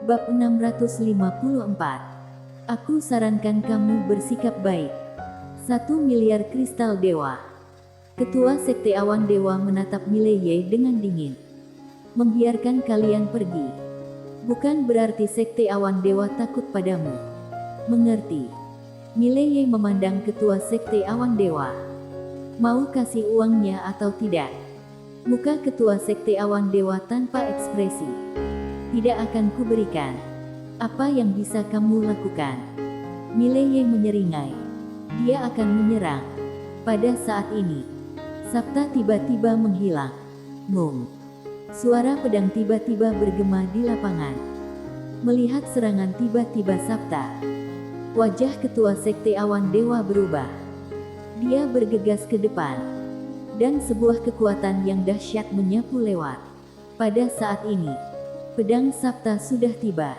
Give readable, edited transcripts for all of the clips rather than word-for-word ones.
Bab 654. Aku sarankan kamu bersikap baik. 1 miliar kristal dewa. Ketua Sekte Awan Dewa menatap Mileye dengan dingin. Membiarkan kalian pergi bukan berarti Sekte Awan Dewa takut padamu. Mengerti? Mileye memandang Ketua Sekte Awan Dewa. Mau kasih uangnya atau tidak? Muka Ketua Sekte Awan Dewa tanpa ekspresi. Tidak akan kuberikan. Apa yang bisa kamu lakukan? Mileye menyeringai. Dia akan menyerang. Pada saat ini, Sabta tiba-tiba menghilang. Mung. Suara pedang tiba-tiba bergema di lapangan. Melihat serangan tiba-tiba Sabta, wajah Ketua Sekte Awan Dewa berubah. Dia bergegas ke depan, dan sebuah kekuatan yang dahsyat menyapu lewat. Pada saat ini, pedang Sabta sudah tiba.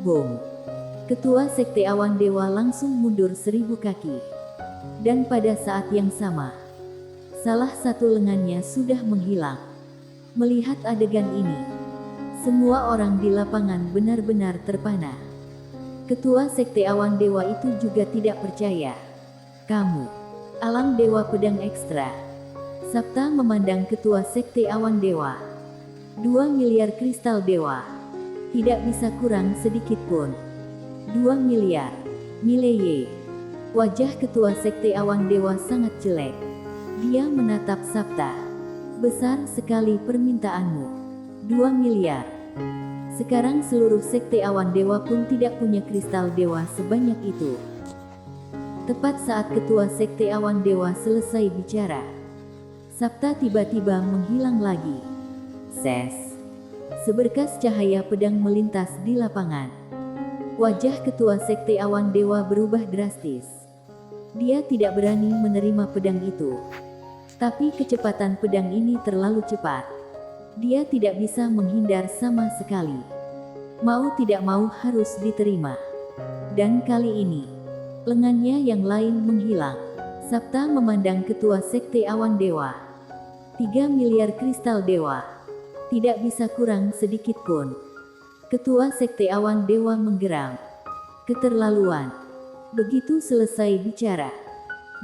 Boom! Ketua Sekte Awan Dewa langsung mundur 1000 kaki. Dan pada saat yang sama, salah satu lengannya sudah menghilang. Melihat adegan ini, semua orang di lapangan benar-benar terpana. Ketua Sekte Awan Dewa itu juga tidak percaya. Kamu, alam dewa pedang ekstra. Sabta memandang Ketua Sekte Awan Dewa. 2 miliar kristal dewa. Tidak bisa kurang sedikit pun. 2 miliar. Mileye. Wajah Ketua Sekte Awan Dewa sangat jelek. Dia menatap Sabta. Besar sekali permintaanmu. 2 miliar. Sekarang seluruh Sekte Awan Dewa pun tidak punya kristal dewa sebanyak itu. Tepat saat Ketua Sekte Awan Dewa selesai bicara, Sabta tiba-tiba menghilang lagi. Ses. Seberkas cahaya pedang melintas di lapangan. Wajah Ketua Sekte Awan Dewa berubah drastis. Dia tidak berani menerima pedang itu. Tapi kecepatan pedang ini terlalu cepat. Dia tidak bisa menghindar sama sekali. Mau tidak mau harus diterima. Dan kali ini, lengannya yang lain menghilang. Sabta memandang Ketua Sekte Awan Dewa. 3 miliar kristal dewa. Tidak bisa kurang sedikit pun. Ketua Sekte Awan Dewa menggeram. Keterlaluan. Begitu selesai bicara,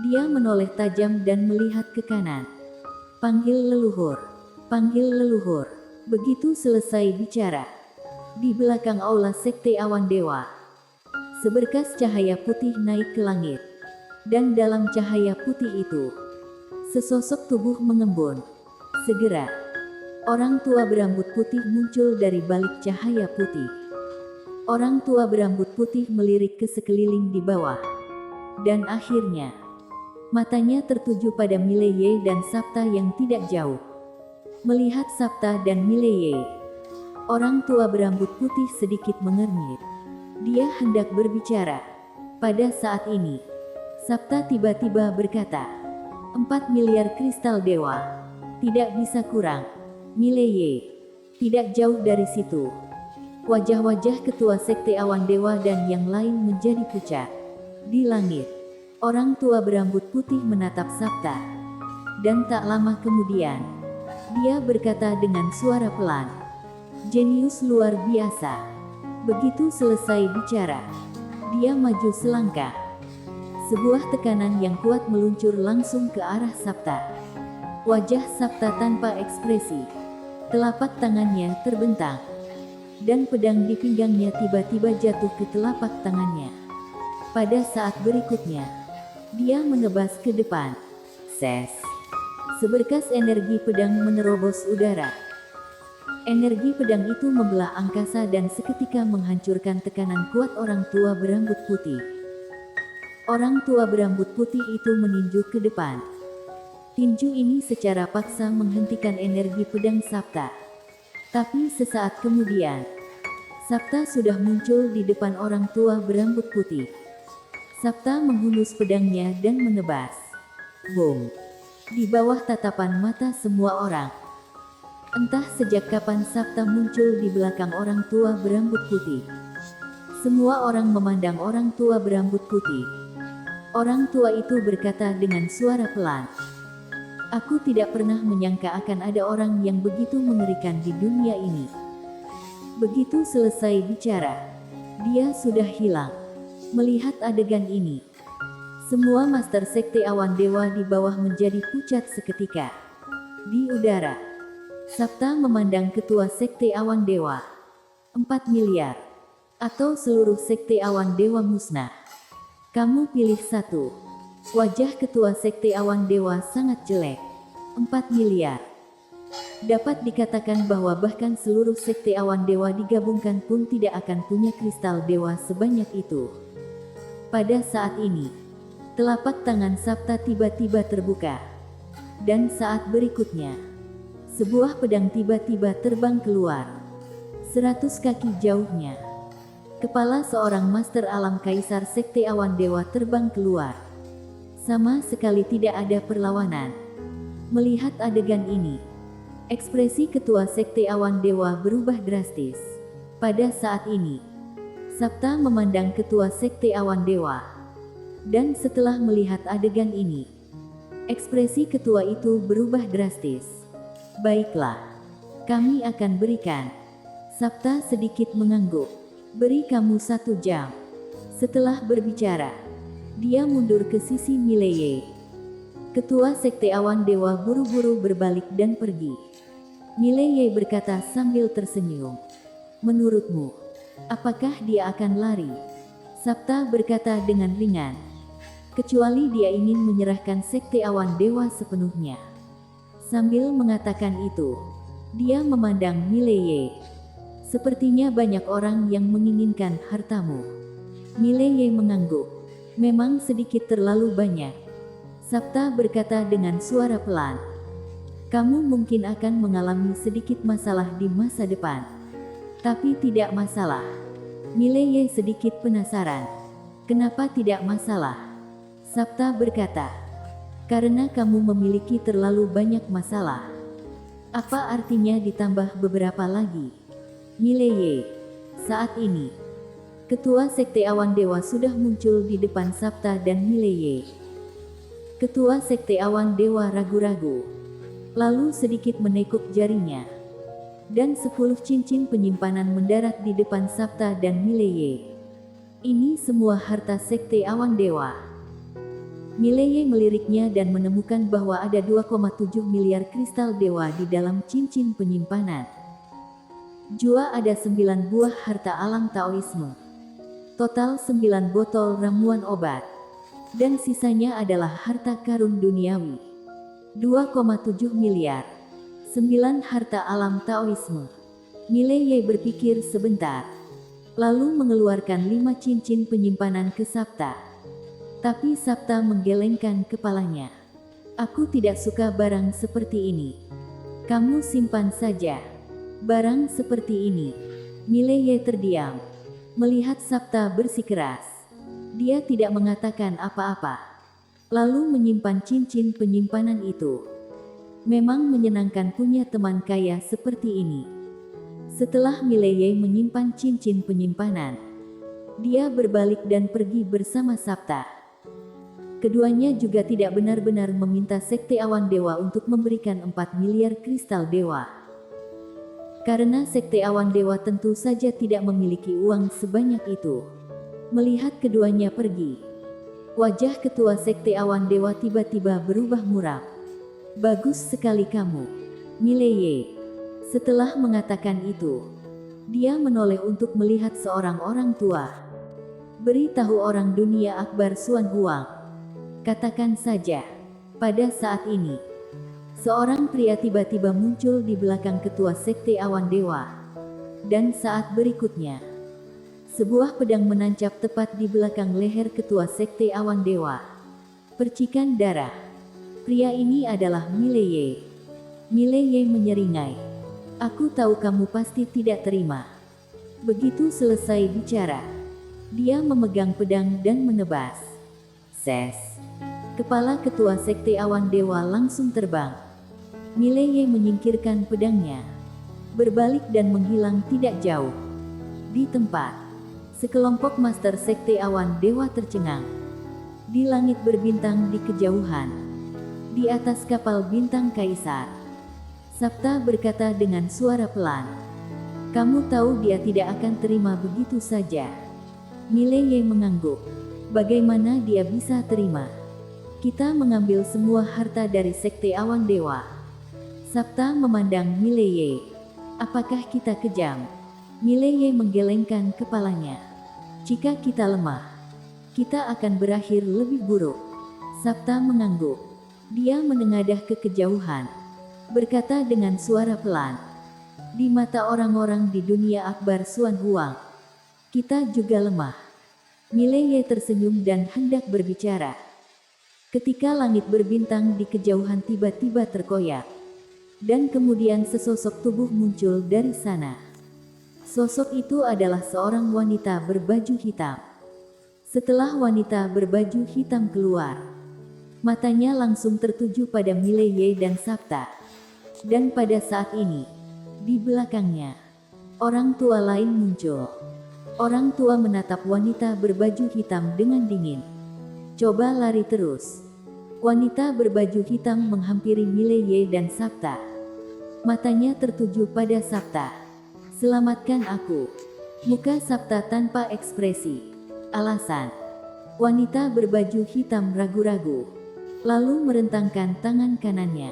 dia menoleh tajam dan melihat ke kanan. Panggil leluhur. Panggil leluhur. Begitu selesai bicara, di belakang aula Sekte Awan Dewa, seberkas cahaya putih naik ke langit. Dan dalam cahaya putih itu, sesosok tubuh mengembun. Segera, orang tua berambut putih muncul dari balik cahaya putih. Orang tua berambut putih melirik ke sekeliling di bawah. Dan akhirnya, matanya tertuju pada Mileye dan Sabta yang tidak jauh. Melihat Sabta dan Mileye, orang tua berambut putih sedikit mengernyit. Dia hendak berbicara. Pada saat ini, Sabta tiba-tiba berkata, 4 miliar kristal dewa. Tidak bisa kurang. Mileye. Tidak jauh dari situ. Wajah-wajah Ketua Sekte Awan Dewa dan yang lain menjadi pucat. Di langit, orang tua berambut putih menatap Sabta. Dan tak lama kemudian, dia berkata dengan suara pelan, "Jenius luar biasa." Begitu selesai bicara, dia maju selangkah. Sebuah tekanan yang kuat meluncur langsung ke arah Sabta. Wajah Sabta tanpa ekspresi. Telapak tangannya terbentang. Dan pedang di pinggangnya tiba-tiba jatuh ke telapak tangannya. Pada saat berikutnya, dia menebas ke depan. Ses. Seberkas energi pedang menerobos udara. Energi pedang itu membelah angkasa dan seketika menghancurkan tekanan kuat orang tua berambut putih. Orang tua berambut putih itu meninju ke depan. Tinju ini secara paksa menghentikan energi pedang Sabta. Tapi sesaat kemudian, Sabta sudah muncul di depan orang tua berambut putih. Sabta menghunus pedangnya dan menebas. Boom! Di bawah tatapan mata semua orang. Entah sejak kapan Sabta muncul di belakang orang tua berambut putih. Semua orang memandang orang tua berambut putih. Orang tua itu berkata dengan suara pelan, "Aku tidak pernah menyangka akan ada orang yang begitu mengerikan di dunia ini." Begitu selesai bicara, dia sudah hilang. Melihat adegan ini, semua master sekte awan dewa di bawah menjadi pucat seketika. Di udara, Sabta memandang ketua sekte awan dewa. 4 miliar. Atau seluruh sekte awan dewa musnah. Kamu pilih satu. Wajah ketua sekte awan dewa sangat jelek. 4 miliar. Dapat dikatakan bahwa bahkan seluruh sekte awan dewa digabungkan pun tidak akan punya kristal dewa sebanyak itu. Pada saat ini, telapak tangan Sabta tiba-tiba terbuka. Dan saat berikutnya, sebuah pedang tiba-tiba terbang keluar. 100 kaki jauhnya, kepala seorang master alam kaisar sekte awan dewa terbang keluar. Sama sekali tidak ada perlawanan. Melihat adegan ini, ekspresi ketua sekte awan dewa berubah drastis. Pada saat ini, Sabta memandang ketua sekte awan dewa. Dan setelah melihat adegan ini, ekspresi ketua itu berubah drastis. Baiklah, kami akan berikan. Sabta sedikit mengangguk. Beri kamu 1 jam. Setelah berbicara, dia mundur ke sisi Mileye. Ketua sekte awan dewa buru-buru berbalik dan pergi. Mileye berkata sambil tersenyum. Menurutmu, apakah dia akan lari? Sabta berkata dengan ringan. Kecuali dia ingin menyerahkan sekte awan dewa sepenuhnya. Sambil mengatakan itu, dia memandang Mileye. Sepertinya banyak orang yang menginginkan hartamu. Mileye mengangguk. Memang sedikit terlalu banyak. Sabta berkata dengan suara pelan. Kamu mungkin akan mengalami sedikit masalah di masa depan. Tapi tidak masalah. Mileye sedikit penasaran. Kenapa tidak masalah? Sabta berkata. Karena kamu memiliki terlalu banyak masalah. Apa artinya ditambah beberapa lagi? Mileye. Saat ini, ketua sekte awan dewa sudah muncul di depan Sabta dan Mileye. Ketua sekte awan dewa ragu-ragu. Lalu sedikit menekuk jarinya. Dan 10 cincin penyimpanan mendarat di depan Sabta dan Mileye. Ini semua harta sekte awan dewa. Mileye meliriknya dan menemukan bahwa ada 2,7 miliar kristal dewa di dalam cincin penyimpanan. Jua ada 9 buah harta alam Taoisme. Total 9 botol ramuan obat. Dan sisanya adalah harta karun duniawi. 2,7 miliar. 9 harta alam Taoisme. Mileye berpikir sebentar. Lalu mengeluarkan 5 cincin penyimpanan ke Sabta. Tapi Sabta menggelengkan kepalanya. Aku tidak suka barang seperti ini. Kamu simpan saja. Barang seperti ini. Mileye terdiam. Melihat Sabta bersikeras. Dia tidak mengatakan apa-apa. Lalu menyimpan cincin penyimpanan itu. Memang menyenangkan punya teman kaya seperti ini. Setelah Mileye menyimpan cincin penyimpanan, dia berbalik dan pergi bersama Sabta. Keduanya juga tidak benar-benar meminta sekte awan dewa untuk memberikan 4 miliar kristal dewa. Karena sekte awan dewa tentu saja tidak memiliki uang sebanyak itu. Melihat keduanya pergi, wajah ketua sekte awan dewa tiba-tiba berubah muram. Bagus sekali kamu, Mileye. Setelah mengatakan itu, dia menoleh untuk melihat seorang orang tua. Beritahu orang dunia Akbar Suan Huang. Katakan saja, pada saat ini, seorang pria tiba-tiba muncul di belakang ketua sekte awan dewa. Dan saat berikutnya, sebuah pedang menancap tepat di belakang leher ketua sekte awan dewa. Percikan darah. Pria ini adalah Mileye. Mileye menyeringai. Aku tahu kamu pasti tidak terima. Begitu selesai bicara, dia memegang pedang dan menebas. Ses. Kepala ketua sekte awan dewa langsung terbang. Mileye menyingkirkan pedangnya, berbalik dan menghilang tidak jauh. Di tempat, sekelompok master sekte awan dewa tercengang. Di langit berbintang di kejauhan, di atas kapal bintang kaisar, Sabta berkata dengan suara pelan. Kamu tahu dia tidak akan terima begitu saja. Mileye mengangguk. Bagaimana dia bisa terima? Kita mengambil semua harta dari Sekte Awan Dewa. Sabta memandang Mileye. Apakah kita kejam? Mileye menggelengkan kepalanya. Jika kita lemah, kita akan berakhir lebih buruk. Sabta mengangguk. Dia menengadah ke kejauhan. Berkata dengan suara pelan. Di mata orang-orang di dunia Akbar Suan Huang, kita juga lemah. Mileye tersenyum dan hendak berbicara. Ketika langit berbintang di kejauhan tiba-tiba terkoyak. Dan kemudian sesosok tubuh muncul dari sana. Sosok itu adalah seorang wanita berbaju hitam. Setelah wanita berbaju hitam keluar, matanya langsung tertuju pada Mileye dan Sabta. Dan pada saat ini, di belakangnya, orang tua lain muncul. Orang tua menatap wanita berbaju hitam dengan dingin. Coba lari terus. Wanita berbaju hitam menghampiri Mileye dan Sabta. Matanya tertuju pada Sabta. Selamatkan aku. Muka Sabta tanpa ekspresi. Alasan. Wanita berbaju hitam ragu-ragu. Lalu merentangkan tangan kanannya.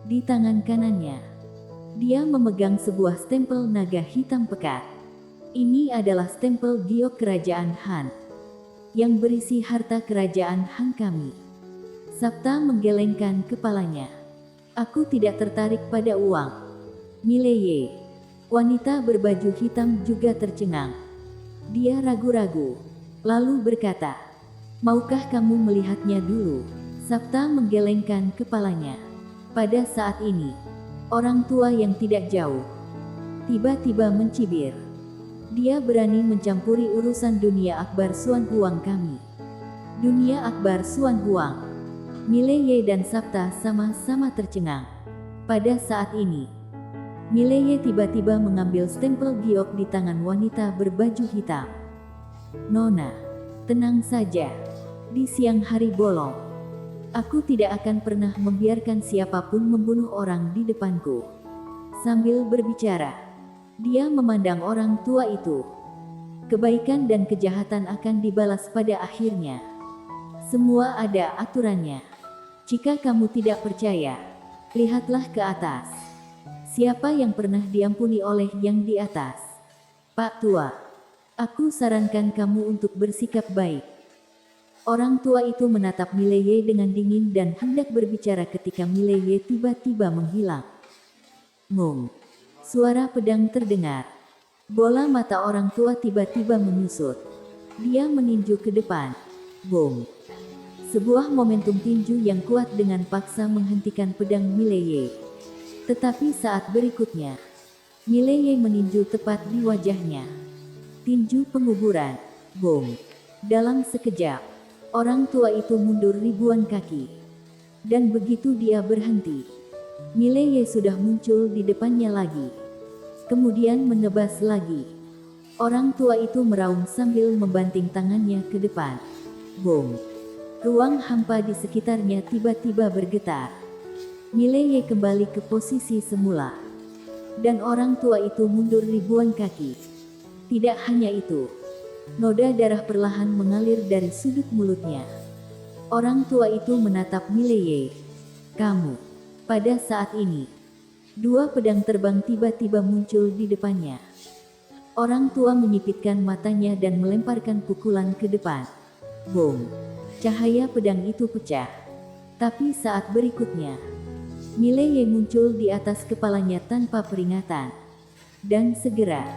Di tangan kanannya, dia memegang sebuah stempel naga hitam pekat. Ini adalah stempel giok kerajaan Han, yang berisi harta kerajaan Han kami. Sabta menggelengkan kepalanya. Aku tidak tertarik pada uang. Mileye. Wanita berbaju hitam juga tercengang. Dia ragu-ragu, lalu berkata, maukah kamu melihatnya dulu? Sabta menggelengkan kepalanya. Pada saat ini, orang tua yang tidak jauh tiba-tiba mencibir. Dia berani mencampuri urusan dunia Akbar Suan Huang kami. Dunia Akbar Suan Huang. Mileye dan Sabta sama-sama tercengang. Pada saat ini, Mileye tiba-tiba mengambil stempel giok di tangan wanita berbaju hitam. Nona, tenang saja. Di siang hari bolong, aku tidak akan pernah membiarkan siapapun membunuh orang di depanku. Sambil berbicara, dia memandang orang tua itu. Kebaikan dan kejahatan akan dibalas pada akhirnya. Semua ada aturannya. Jika kamu tidak percaya, lihatlah ke atas. Siapa yang pernah diampuni oleh yang di atas? Pak Tua, aku sarankan kamu untuk bersikap baik. Orang tua itu menatap Mileye dengan dingin dan hendak berbicara ketika Mileye tiba-tiba menghilang. Ngum. Suara pedang terdengar. Bola mata orang tua tiba-tiba menyusut. Dia meninju ke depan. Boom. Sebuah momentum tinju yang kuat dengan paksa menghentikan pedang Mileye. Tetapi saat berikutnya, Mileye meninju tepat di wajahnya. Tinju penguburan. Boom. Dalam sekejap, orang tua itu mundur ribuan kaki. Dan begitu dia berhenti, Mileye sudah muncul di depannya lagi. Kemudian menebas lagi. Orang tua itu meraung sambil membanting tangannya ke depan. Boom. Ruang hampa di sekitarnya tiba-tiba bergetar. Mileye kembali ke posisi semula. Dan orang tua itu mundur ribuan kaki. Tidak hanya itu, noda darah perlahan mengalir dari sudut mulutnya. Orang tua itu menatap Mileye. Kamu. Pada saat ini, dua pedang terbang tiba-tiba muncul di depannya. Orang tua menyipitkan matanya dan melemparkan pukulan ke depan. Boom. Cahaya pedang itu pecah. Tapi saat berikutnya, Mileye muncul di atas kepalanya tanpa peringatan. Dan segera,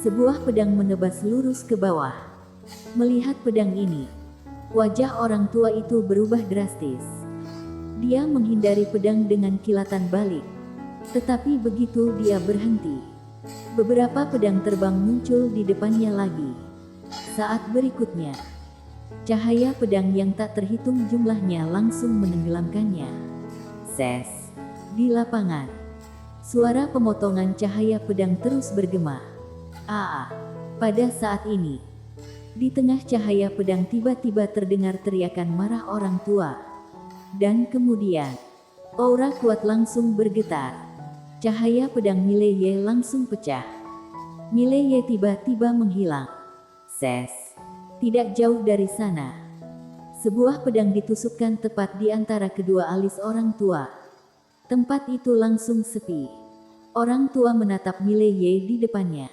sebuah pedang menebas lurus ke bawah. Melihat pedang ini, wajah orang tua itu berubah drastis. Dia menghindari pedang dengan kilatan balik. Tetapi begitu dia berhenti, beberapa pedang terbang muncul di depannya lagi. Saat berikutnya, cahaya pedang yang tak terhitung jumlahnya langsung menenggelamkannya. Ses. Di lapangan, suara pemotongan cahaya pedang terus bergema. Pada saat ini, di tengah cahaya pedang tiba-tiba terdengar teriakan marah orang tua. Dan kemudian, aura kuat langsung bergetar. Cahaya pedang Mileye langsung pecah. Mileye tiba-tiba menghilang. Ses. Tidak jauh dari sana. Sebuah pedang ditusukkan tepat di antara kedua alis orang tua. Tempat itu langsung sepi. Orang tua menatap Mileye di depannya.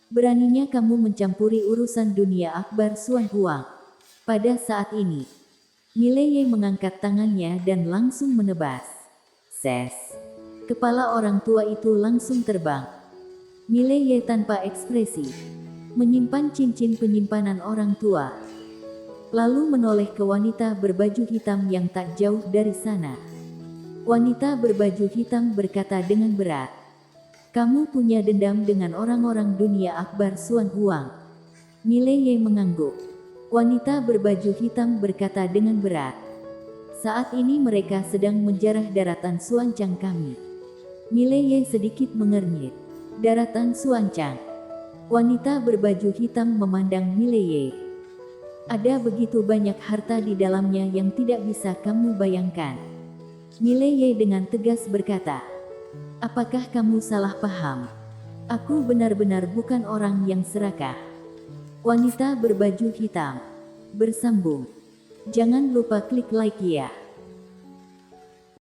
Beraninya kamu mencampuri urusan dunia Akbar Suan Huang. Pada saat ini, Mileye mengangkat tangannya dan langsung menebas. Ses. Kepala orang tua itu langsung terbang. Mileye tanpa ekspresi menyimpan cincin penyimpanan orang tua, lalu menoleh ke wanita berbaju hitam yang tak jauh dari sana. Wanita berbaju hitam berkata dengan berat, "Kamu punya dendam dengan orang-orang dunia Akbar Suan Huang." Mileye mengangguk. Wanita berbaju hitam berkata dengan berat, "Saat ini mereka sedang menjarah daratan Suancang kami." Mileye sedikit mengernyit. Daratan Suancang. Wanita berbaju hitam memandang Mileye. Ada begitu banyak harta di dalamnya yang tidak bisa kamu bayangkan. Mileye dengan tegas berkata, "Apakah kamu salah paham? Aku benar-benar bukan orang yang serakah." Wanita berbaju hitam bersambung, "Jangan lupa klik like ya."